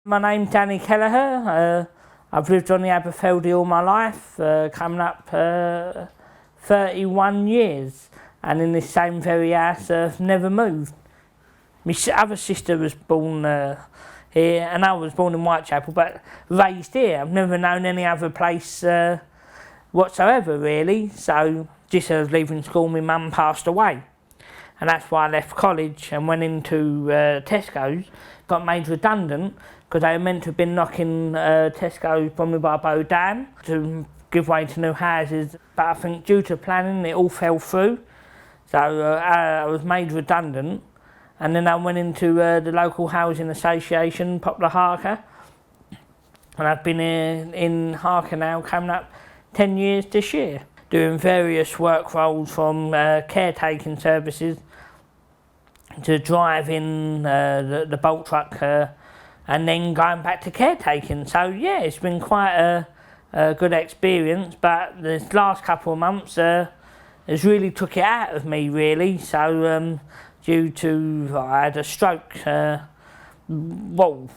My name's Kelleher. I've lived on the Aberfeldy all my life, coming up 31 years, and in this same very house I've never moved. My other sister was born here, and I was born in Whitechapel, but raised here. I've never known any other place whatsoever, really. So just as I was leaving school, my mum passed away, and that's why I left college and went into Tesco's. Got made redundant because they were meant to have been knocking Tesco's Bromley by Bow down to give way to new houses, but I think due to planning it all fell through. So I was made redundant, and then I went into the local housing association, Poplar Harker, and I've been in Harker now coming up 10 years this year, doing various work roles from caretaking services to driving the bolt truck and then going back to caretaking. So yeah, it's been quite a good experience, but this last couple of months has really took it out of me, really. So due to I had a stroke. What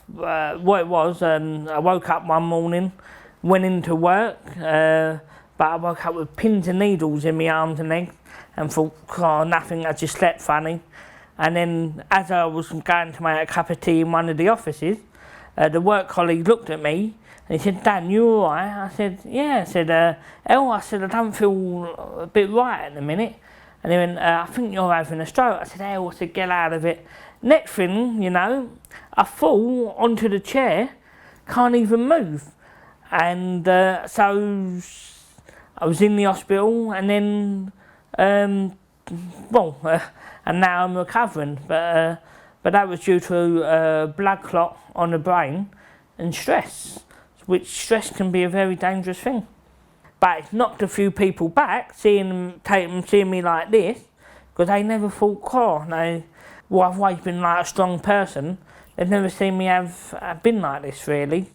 it was, I woke up one morning, went into work, but I woke up with pins and needles in my arms and legs and thought, oh, nothing, I just slept funny. And then as I was going to make a cup of tea in one of the offices, the work colleague looked at me and he said, "Dan, you all right?" I said, "Yeah." I said, "Elle," I said, "I don't feel a bit right at the minute." And he went, "I think you're having a stroke." I said, "Elle," I said, "get out of it." Next thing, you know, I fall onto the chair, can't even move. And so I was in the hospital, and then, and now I'm recovering. But that was due to a blood clot on the brain and stress, which stress can be a very dangerous thing. But it's knocked a few people back, seeing me like this, because they never thought, oh, no, well, I've always been like a strong person. They've never seen me have been like this, really.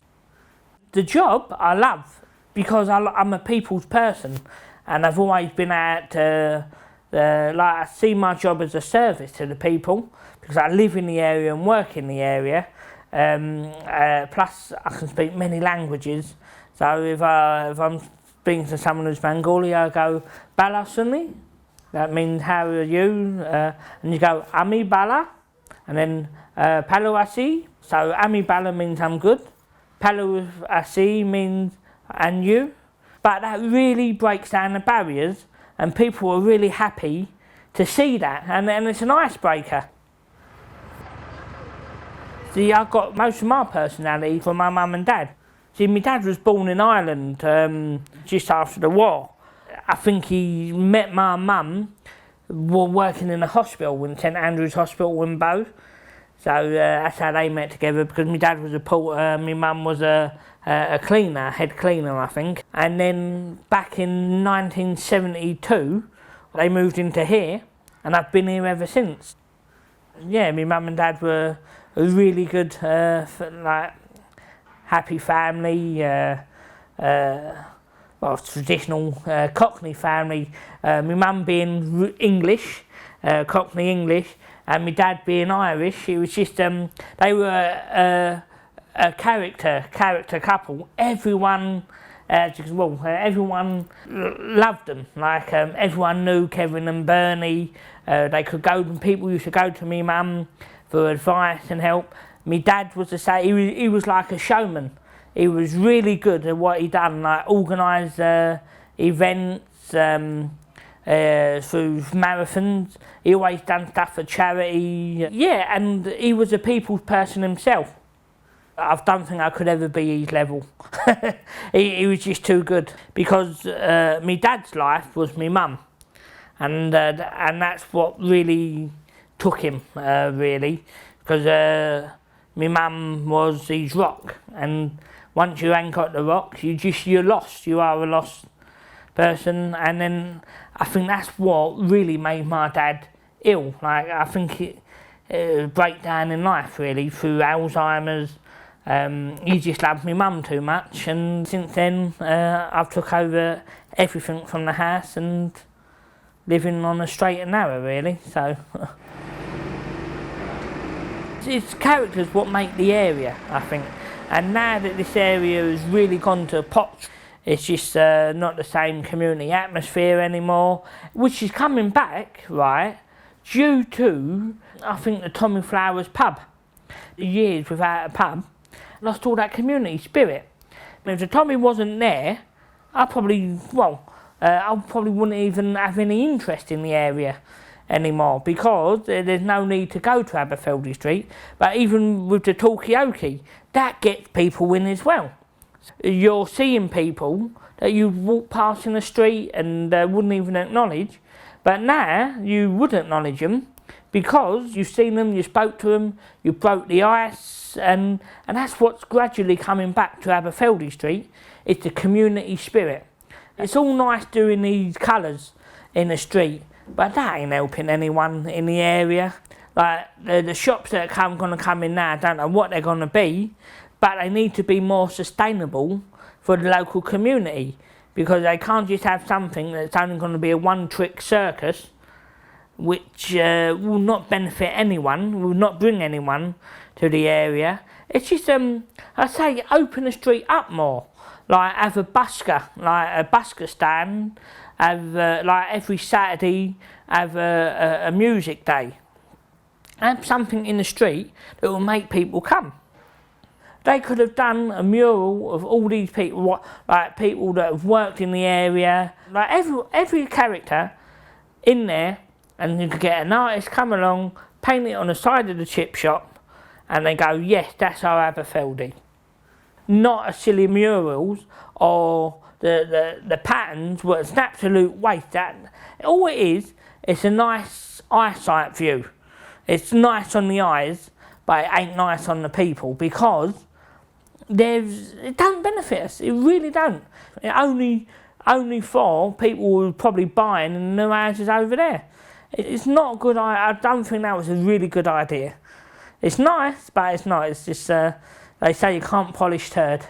The job I love, because I'm a people's person, and I've always been out I see my job as a service to the people, because I live in the area and work in the area. Plus, I can speak many languages. So if I'm speaking to someone who's Bengali, I go, "Bala Sunni." That means, "How are you?" And you go, "Ami Bala," and then "Palu Asi." So "Ami Bala" means I'm good. "Palu Asi" means "and you." But that really breaks down the barriers, and people are really happy to see that, and it's an icebreaker. See, I got most of my personality from my mum and dad. See, my dad was born in Ireland just after the war. I think he met my mum while working in a hospital, in St Andrew's Hospital in Bow. So that's how they met together, because my dad was a porter, my mum was a cleaner, head cleaner, I think. And then back in 1972, they moved into here, and I've been here ever since. Yeah, my mum and dad were a really good, happy family, traditional Cockney family. My mum being English, Cockney English, and my dad being Irish. It was just, they were a character couple. Everyone loved them. Like everyone knew Kevin and Bernie. They could go. People used to go to me mum for advice and help. My dad was the same. He was like a showman. He was really good at what he done, like organise events through marathons. He always done stuff for charity. Yeah, and he was a people's person himself. I don't think I could ever be his level. he was just too good, because my dad's life was my mum, and that's what really took him, really, because my mum was his rock, and once you ain't got the rock, you're lost. You are a lost person, and then I think that's what really made my dad ill. Like, I think it breakdown in life, really, through Alzheimer's. He just loved my mum too much, and since then I've took over everything from the house and living on a straight and narrow, really. So it's characters what make the area, I think. And now that this area has really gone to pot, it's just not the same community atmosphere anymore, which is coming back, right, due to, I think, the Tommy Flowers pub. Years without a pub, lost all that community spirit. If the Tommy wasn't there, I probably wouldn't even have any interest in the area anymore, because there's no need to go to Aberfeldy Street. But even with the talkie-okie, that gets people in as well. You're seeing people that you walk past in the street and wouldn't even acknowledge, but now you would acknowledge them because you've seen them, you spoke to them, you broke the ice, and that's what's gradually coming back to Aberfeldy Street. It's the community spirit. It's all nice doing these colours in the street, but that ain't helping anyone in the area. Like the shops that are going to come in now, I don't know what they're going to be, but they need to be more sustainable for the local community, because they can't just have something that's only going to be a one-trick circus, which will not benefit anyone, will not bring anyone to the area. It's just, I say, open the street up more. Like have a busker stand, have like every Saturday have a music day. Have something in the street that will make people come. They could have done a mural of all these people, like people that have worked in the area, like every character in there, and you could get an artist come along, paint it on the side of the chip shop, and they go, yes, that's our Aberfeldy. Not a silly murals or the patterns were an absolute waste. All it is, it's a nice eyesight view. It's nice on the eyes, but it ain't nice on the people, because it don't benefit us. It really don't. It only for people who are probably buying in the houses over there. It's not a good idea. I don't think that was a really good idea. It's nice, but it's not. It's just, they say you can't polish turd.